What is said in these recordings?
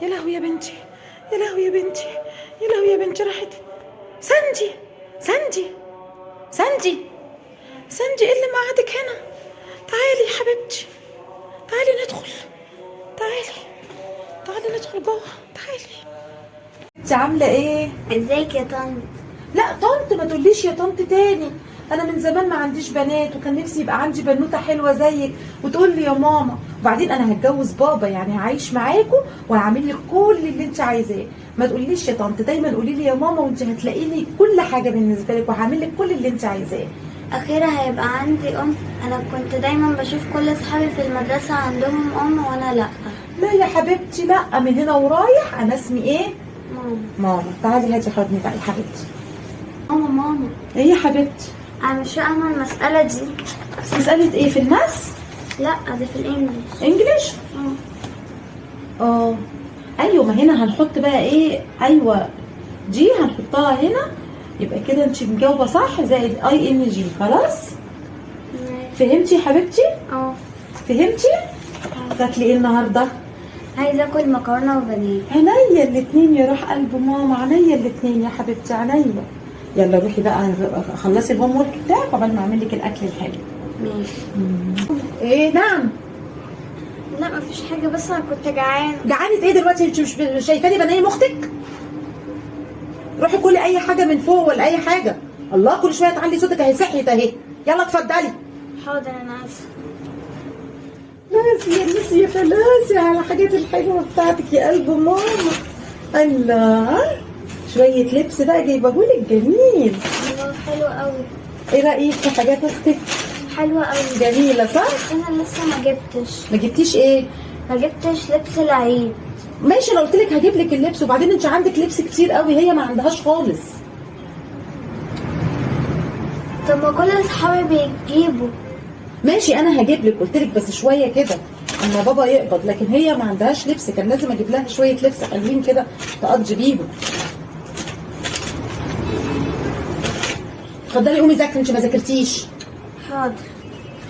يا لهوي يا بنتي، يا لهوي يا بنتي، يا لهوي يا بنتي راحت. ساندي، ساندي، ساندي، ساندي ايه اللي مقعدك هنا؟ تعالي يا حبيبتي، تعالي ندخل، تعالي، تعالي ندخل جوه، تعالي. انت عامله ايه؟ ازيك يا طنط؟ لا طنط ما تقوليش يا طنط تاني. انا من زمان ما عنديش بنات، وكان نفسي يبقى عندي بنوته حلوه زيك وتقول لي يا ماما. وبعدين انا هتجوز بابا، يعني هعيش معاكم وهعمل لك كل اللي انت عايزاه. ما تقوليش يا طنط، دايما قولي لي يا ماما، وانت هتلاقيني كل حاجه بالنسبه لك، وهعمل لك كل اللي انت عايزاه. اخيرا هيبقى عندي ام. انا كنت دايما بشوف كل اصحابي في المدرسه عندهم ام وانا لا. لا يا حبيبتي لا، من هنا ورايح انا اسمي ايه؟ ماما. ماما. تعالي هاتي حضني بقى يا حبيبتي. ماما ايه يا حبيبتي؟ انا مش فاهمه المساله دي. مساله ايه؟ في الماس؟ لا دي في الانجليش. انجليش؟ اه ايوه، ما هنا هنحط بقى ايه؟ ايوه دي هنحطها هنا، يبقى كده انت مجاوبه صح، زائد اي ان جي. خلاص فهمتي يا حبيبتي؟ فهمتي؟ تاكلي ايه النهارده؟ عايزه اكل مكرونه وبانيه. عينيا الاتنين يا روح قلب ماما، عينيا الاتنين يا حبيبتي، عينيا. يلا روحي بقى خلصي الهوم ورك بتاعك قبل ما اعمل لك الاكل الحلو. ماشي. ايه نعم؟ لا مفيش حاجه، بس انا كنت جعانه. جعانه ايه دلوقتي؟ انت مش شايفاني بنيم اختك؟ روحي كلي اي حاجه من فوق ولا اي حاجه. الله كل شويه تعلي صوتك، اهي صحيت اهي. يلا اتفضلي. حاضر انا اسفه. ناسي يا ناسي يا فلاسي على الحاجات الحلوه بتاعتك يا قلب ماما. الله، شويه لبس بقى جايبهولك جميل. الله حلو قوي. ايه رايك في حاجات اختك؟ حلوه قوي. جميله صح؟ بس انا لسه ما جبتش. ما جبتيش ايه؟ ما جبتش لبس العيد. ماشي، انا قلت لك هجيب لك اللبس، وبعدين انت عندك لبس كتير قوي، هي ما عندهاش خالص. طب ما كل اصحابي بيجيبوا. ماشي انا هجيب لك، قلت لك بس شويه كده اما بابا يقبض، لكن هي ما عندهاش لبس، كان لازم اجيب لها شويه لبس حلوين كده تقضي بيهم. اتفضلي قومي ذاكري، انت ما ذاكرتيش. حاضر.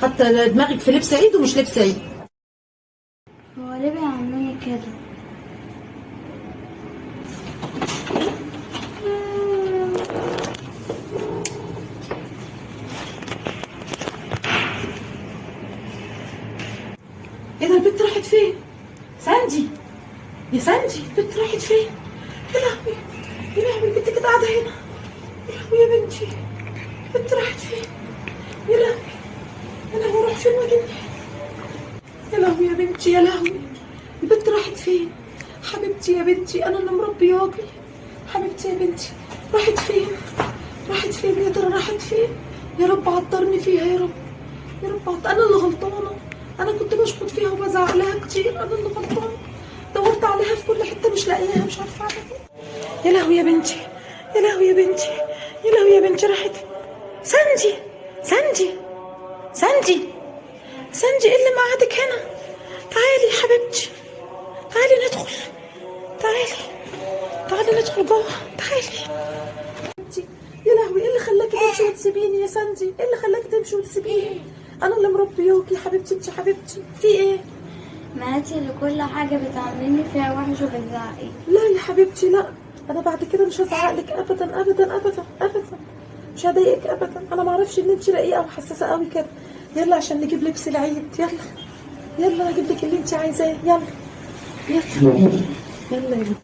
حتى دماغك في لبس عيد ومش لبس عيد. هو ليه بيعملوني كده؟ ايه ده؟ البنت راحت فين؟ ساندي، يا ساندي البنت راحت فين؟ يا لهوي، يا لهوي البنت كانت قاعده هنا. يا لهوي يا بنتي، البنت راحت فين؟ يا لهوي، يا لهوي راح فين وجني؟ يا لهوي يا بنتي، يا لهوي البنت راحت فين؟ حبيبتي يا بنتي، انا اللي مربياكي. حبيبتي يا بنتي راحت فين؟ راحت فين يا ترى؟ راحت فين؟ يا رب عطرني فيها يا رب، يا رب انا اللي غلطانه. انا كنت بشخط فيها وبزعق لها كتير، انا اللي غلطانه. دورت عليها في كل حته مش لاقياها، مش عارفه اعمل ايه. يا لهوي يا بنتي، يا لهوي يا بنتي، يا لهوي يا بنتي راحت. ساندي، ساندي، ساندي، ساندي ايه اللي مقعدك هنا؟ تعالي يا حبيبتي، تعالي ندخل، تعالي، تعالي ندخل جوه، تعالي. يا لهوي ايه اللي خلاكي تمشي وتسيبيني يا ساندي؟ ايه اللي خلاكي تمشي وتسيبيني؟ انا اللي مربياكي يا حبيبتي، انت حبيبتي. في ايه؟ ما انتي اللي كل حاجه بتعمليني فيها وحش وبتزعقي. لا يا حبيبتي لا، انا بعد كده مش هزعقلك ابدا ابدا ابدا ابدا، مش هضايقك ابدا. انا ما اعرفش ان انت رقيقه وحساسه قوي كده. يلا عشان نجيب لبس العيد، يلا يلا هجيب لك اللي انت عايزاه، يلا يلا يلا يا